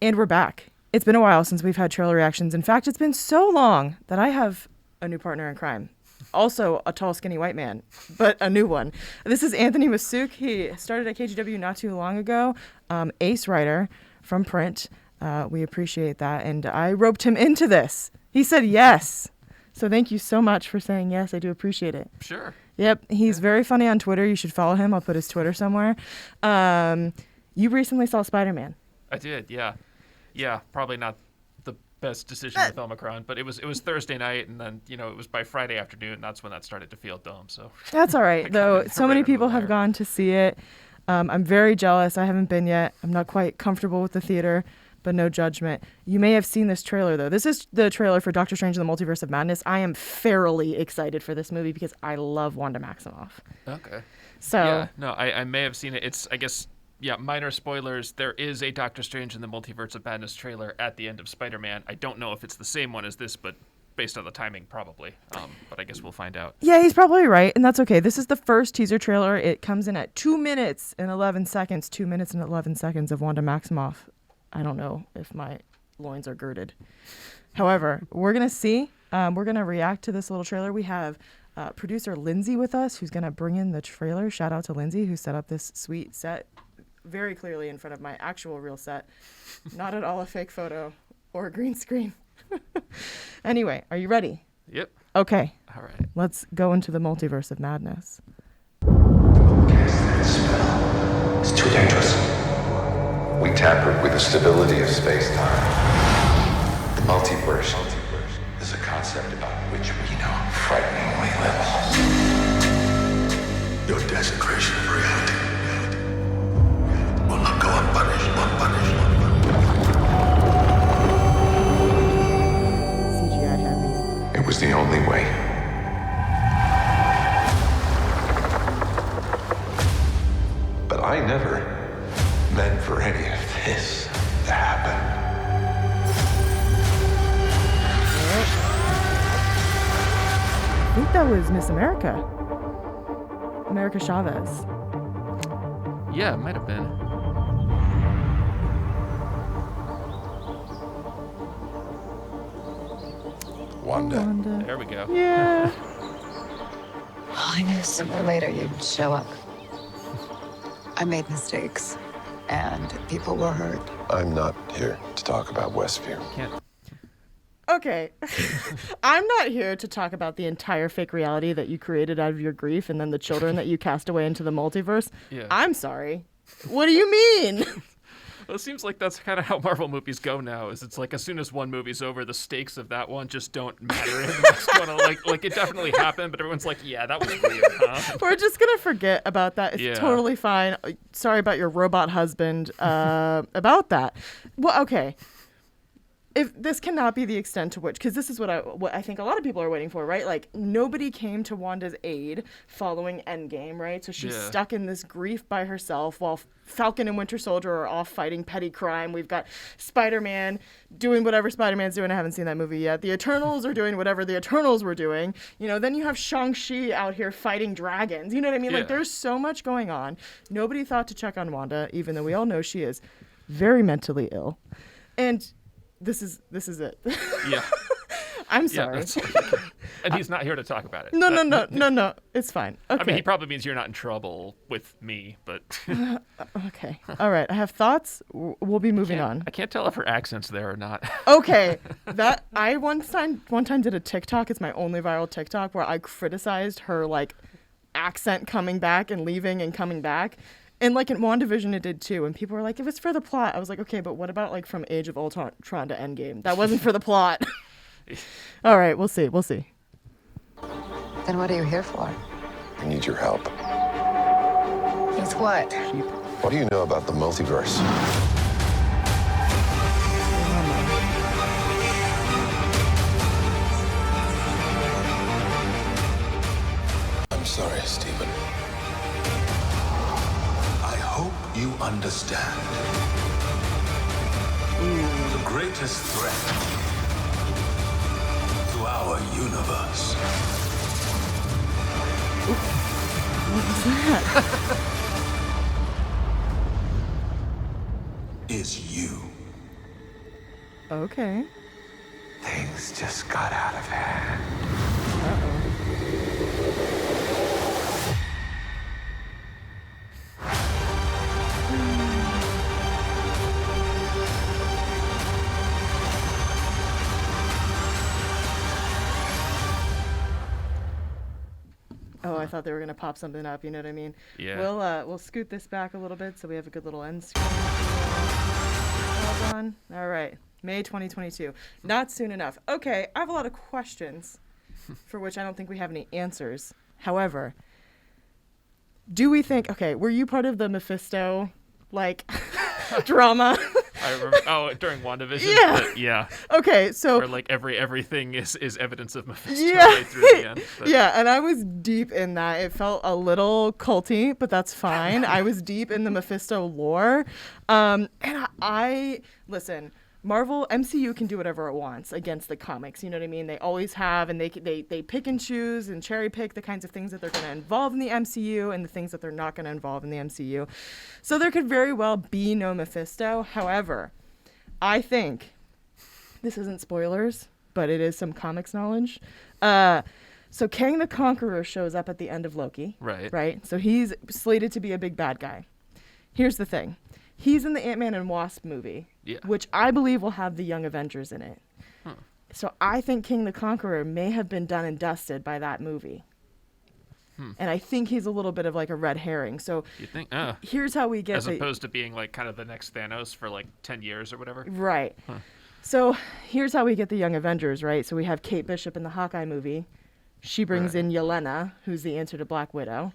And we're back. It's been a while since we've had trailer reactions. In fact, it's been so long that I have a new partner in crime. Also a tall, skinny white man, but a new one. This is Anthony Macuk. He started at KGW not too long ago. Ace writer from print. We appreciate that. And I roped him into this. He said yes. So thank you so much for saying yes. I do appreciate it. Sure. Yep. He's very funny on Twitter. You should follow him. I'll put his Twitter somewhere. You recently saw Spider-Man. I did, yeah. Yeah, probably not the best decision with Omicron, but it was Thursday night, and then, it was by Friday afternoon. That's when that started to feel dumb. So that's all right, though. So many people have gone to see it. I'm very jealous. I haven't been yet. I'm not quite comfortable with the theater, but no judgment. You may have seen this trailer, though. This is the trailer for Doctor Strange and the Multiverse of Madness. I am fairly excited for this movie because I love Wanda Maximoff. Okay. So yeah, no, I may have seen it. It's, I guess, yeah, minor spoilers. There is a Doctor Strange and the Multiverse of Madness trailer at the end of Spider-Man. I don't know if it's the same one as this, but based on the timing, probably. But I guess we'll find out. Yeah, he's probably right, and that's okay. This is the first teaser trailer. It comes in at 2 minutes and 11 seconds. 2 minutes and 11 seconds of Wanda Maximoff. I don't know if my loins are girded. However, we're going to see. We're going to react to this little trailer. We have producer Lindsay with us, who's going to bring in the trailer. Shout out to Lindsay, who set up this sweet set very clearly in front of my actual real set. Not at all a fake photo or a green screen. Anyway, are you ready? Yep. Okay. All right. Let's go into the Multiverse of Madness. Cast that spell. It's too dangerous. We tampered with the stability of space-time. The multiverse is a concept about which we know frighteningly little. Your desecration of reality will not go unpunished. CGI heavy. It was the only way. But I never meant for any of this to happen. I think that was Miss America. America Chavez. Yeah, it might have been. Wanda. There we go. Yeah. I knew sooner or later you'd show up. I made mistakes, and people were hurt. I'm not here to talk about Westview. Can't. Okay. I'm not here to talk about the entire fake reality that you created out of your grief and then the children that you cast away into the multiverse. Yeah. I'm sorry. What do you mean? Well, it seems like that's kind of how Marvel movies go now. Is it's like as soon as one movie's over, the stakes of that one just don't matter in the next one. Like it definitely happened, but everyone's like, yeah, that was weird, huh? We're just gonna forget about that. It's Yeah. totally fine. Sorry about your robot husband. About that. Well, okay. If this cannot be the extent to which, because this is what I think a lot of people are waiting for, right? Like, nobody came to Wanda's aid following Endgame, right? So she's stuck in this grief by herself while Falcon and Winter Soldier are off fighting petty crime. We've got Spider-Man doing whatever Spider-Man's doing. I haven't seen that movie yet. The Eternals are doing whatever the Eternals were doing. Then you have Shang-Chi out here fighting dragons. You know what I mean? Yeah. Like, there's so much going on. Nobody thought to check on Wanda, even though we all know she is very mentally ill. And this is it. Yeah. I'm Yeah, sorry. that's and he's not here to talk about it. No. It's fine. Okay. I mean, he probably means you're not in trouble with me, but Okay. All right. I have thoughts. We'll be moving on. I can't tell if her accent's there or not. Okay. That I one time did a TikTok. It's my only viral TikTok where I criticized her accent coming back and leaving and coming back. And in WandaVision it did too. And people were like, if it's for the plot. I was like, okay, but what about from Age of Ultron to Endgame? That wasn't for the plot. All right, we'll see. Then what are you here for? I need your help. With what? What do you know about the multiverse? I'm sorry, Stephen. I hope you understand. The greatest threat to our universe What was that? is you. Okay. Things just got out of hand. Uh-oh. Oh, I thought they were gonna pop something up. You know what I mean? Yeah. We'll scoot this back a little bit so we have a good little end screen. Hold on. All right, May 2022. Not soon enough. Okay, I have a lot of questions, for which I don't think we have any answers. However, do we think? Okay, were you part of the Mephisto drama? I remember. Oh, during WandaVision. Yeah. Yeah. Okay, so Where like everything is evidence of Mephisto yeah, right through the end. But yeah, and I was deep in that. It felt a little culty, but that's fine. I was deep in the Mephisto lore, and I listen. Marvel MCU can do whatever it wants against the comics. You know what I mean? They always have, and they pick and choose and cherry pick the kinds of things that they're going to involve in the MCU and the things that they're not going to involve in the MCU. So there could very well be no Mephisto. However, I think this isn't spoilers, but it is some comics knowledge. So Kang the Conqueror shows up at the end of Loki. Right. Right. So he's slated to be a big bad guy. Here's the thing. He's in the Ant-Man and Wasp movie, Yeah. which I believe will have the Young Avengers in it. Huh. So I think King the Conqueror may have been done and dusted by that movie. And I think he's a little bit of like a red herring. So You think? here's how we get As opposed to being like kind of the next Thanos for like 10 years or whatever. Right. So here's how we get the Young Avengers, right? So we have Kate Bishop in the Hawkeye movie. She brings Right. in Yelena, who's the answer to Black Widow.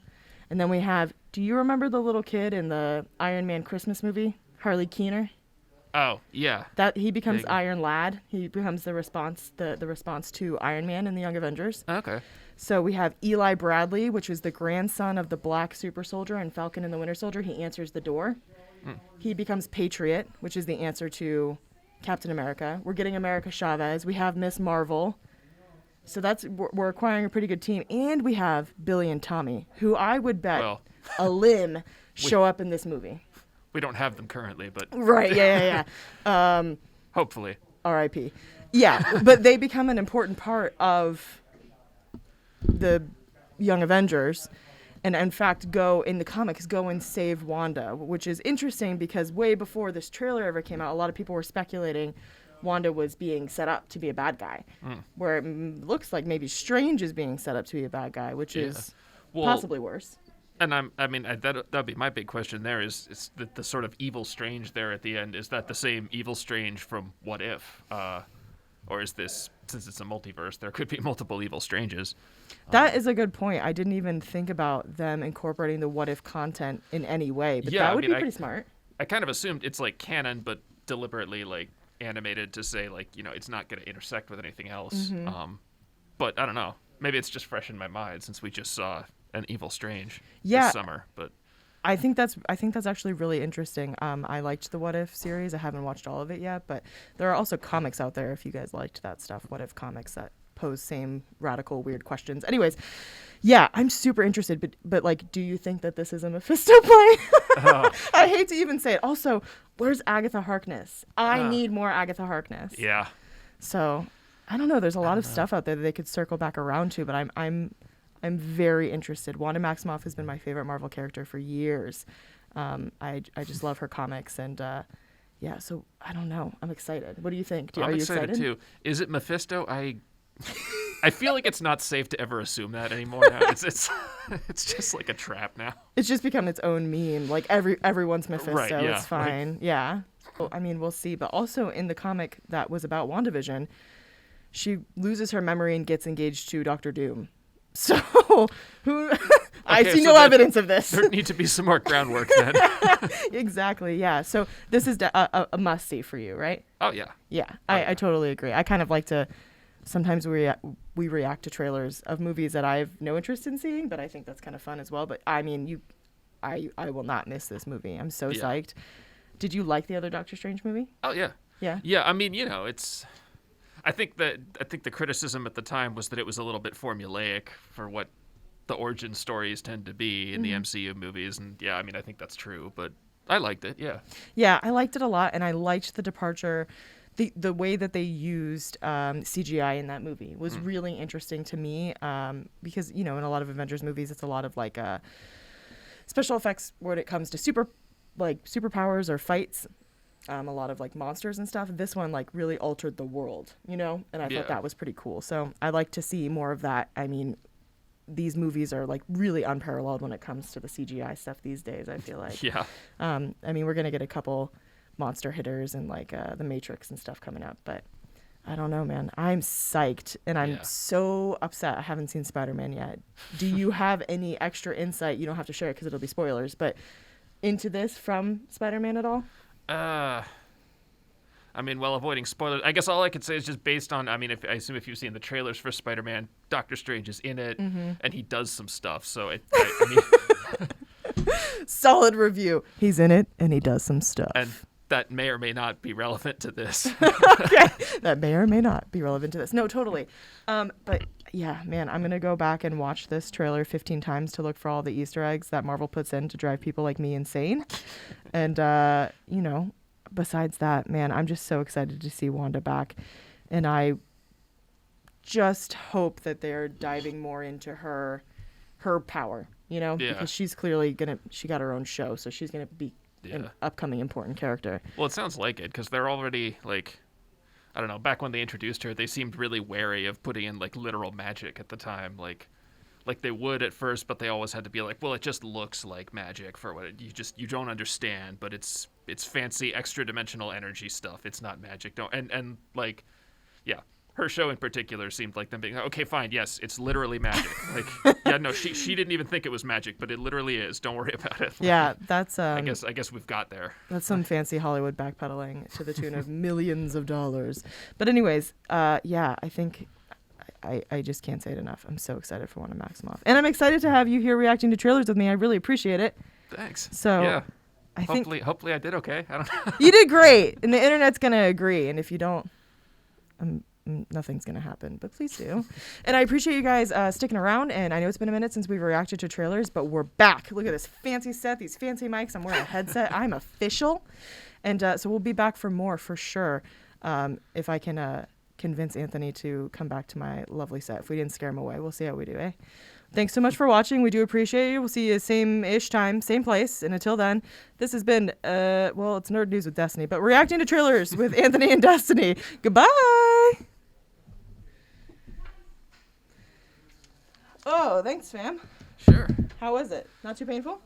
And then we have, do you remember the little kid in the Iron Man Christmas movie? Harley Keener? Oh, yeah. That he becomes Big. Iron Lad. He becomes the response to Iron Man in the Young Avengers. Okay. So we have Eli Bradley, which is the grandson of the Black Super Soldier and Falcon and the Winter Soldier. He answers the door. He becomes Patriot, which is the answer to Captain America. We're getting America Chavez. We have Miss Marvel. So we're acquiring a pretty good team. And we have Billy and Tommy, who I would bet Well, a limb show up in this movie. we don't have them currently, but Right, yeah. hopefully. R.I.P. Yeah, but they become an important part of the Young Avengers, and in fact go in the comics and save Wanda, which is interesting because way before this trailer ever came out, a lot of people were speculating Wanda was being set up to be a bad guy, where it looks like maybe Strange is being set up to be a bad guy, which is Well, possibly worse. And that'd be my big question there is the sort of evil Strange there at the end. Is that the same evil Strange from What If? Or is this, since it's a multiverse, there could be multiple evil Stranges? That is a good point. I didn't even think about them incorporating the What If content in any way, but that would be pretty smart. I kind of assumed it's like canon, but deliberately like animated to say like, it's not going to intersect with anything else. But I don't know. Maybe it's just fresh in my mind since we just saw an evil Strange this summer. But I think that's actually really interesting. I liked the What If series. I haven't watched all of it yet, but there are also comics out there if you guys liked that stuff. What If comics that pose same radical weird questions. Anyways, yeah, I'm super interested. But like, do you think that this is a Mephisto play? I hate to even say it. Also, where's Agatha Harkness? I need more Agatha Harkness. yeah. So I don't know. There's a lot of stuff out there that they could circle back around to, but I'm very interested. Wanda Maximoff has been my favorite Marvel character for years. I just love her comics, and so I don't know. I'm excited. What do you think? I'm Are you excited too. Is it Mephisto? I feel like it's not safe to ever assume that anymore now. It's just like a trap now. It's just become its own meme. Like everyone's Mephisto. Right, yeah. It's fine. Yeah. Well, I mean, we'll see. But also in the comic that was about WandaVision, she loses her memory and gets engaged to Doctor Doom. So I see no evidence of this. There need to be some more groundwork then. Exactly. Yeah. So this is a must-see for you, right? Oh, yeah. Yeah. I totally agree. I kind of like to. Sometimes we react to trailers of movies that I have no interest in seeing, but I think that's kind of fun as well. But I mean, I will not miss this movie. I'm so psyched. Did you like the other Doctor Strange movie? Oh, yeah. Yeah. Yeah. I mean, it's. I think the criticism at the time was that it was a little bit formulaic for what the origin stories tend to be in the MCU movies, and I mean, I think that's true. But I liked it. Yeah. Yeah, I liked it a lot, and I liked the departure. the way that they used CGI in that movie was really interesting to me, because in a lot of Avengers movies it's a lot of like special effects when it comes to superpowers or fights, a lot of like monsters and stuff. This one like really altered the world, and I thought that was pretty cool. So I like to see more of that. I mean, these movies are like really unparalleled when it comes to the CGI stuff these days, I feel like. Yeah. I mean, we're gonna get a couple monster hitters and like the Matrix and stuff coming up, but I don't know, man. I'm psyched, and I'm so upset I haven't seen Spider-Man yet. Do you have any extra insight? You don't have to share it because it'll be spoilers, but into this from Spider-Man at all? I mean, while avoiding spoilers, I guess all I could say is just based on, I mean, I assume if you've seen the trailers for Spider-Man, Doctor Strange is in it, and he does some stuff, so I mean... Solid review. He's in it, and he does some stuff. And that may or may not be relevant to this. Okay. That may or may not be relevant to this. No, totally. But yeah, man, I'm going to go back and watch this trailer 15 times to look for all the Easter eggs that Marvel puts in to drive people like me insane. And, besides that, man, I'm just so excited to see Wanda back. And I just hope that they're diving more into her power, because she's clearly she got her own show, so she's going to be an upcoming important character. Well, it sounds like it, because they're already, like, I don't know, back when they introduced her, they seemed really wary of putting in, like, literal magic at the time. Like they would at first, but they always had to be like, well, it just looks like magic for what you don't understand, but it's fancy extra-dimensional energy stuff. It's not magic. And like, yeah. Her show in particular seemed like them being, okay, fine, yes, it's literally magic. Like, yeah, no, she didn't even think it was magic, but it literally is. Don't worry about it. Like, yeah, that's I guess we've got there. That's some fancy Hollywood backpedaling to the tune of millions of dollars. But anyways, yeah, I think I just can't say it enough. I'm so excited for Wanda Maximoff, and I'm excited to have you here reacting to trailers with me. I really appreciate it. Thanks. So yeah, I think hopefully I did okay. I don't know. You did great, and the internet's gonna agree. And if you don't, nothing's going to happen, but please do. And I appreciate you guys sticking around, and I know it's been a minute since we've reacted to trailers, but we're back. Look at this fancy set, these fancy mics. I'm wearing a headset. I'm official. And so we'll be back for more for sure, if I can convince Anthony to come back to my lovely set. If we didn't scare him away, we'll see how we do, eh? Thanks so much for watching. We do appreciate you. We'll see you same-ish time, same place. And until then, this has been, it's Nerd News with Destiny, but reacting to trailers with Anthony and Destiny. Goodbye! Oh, thanks, fam. Sure. How was it? Not too painful?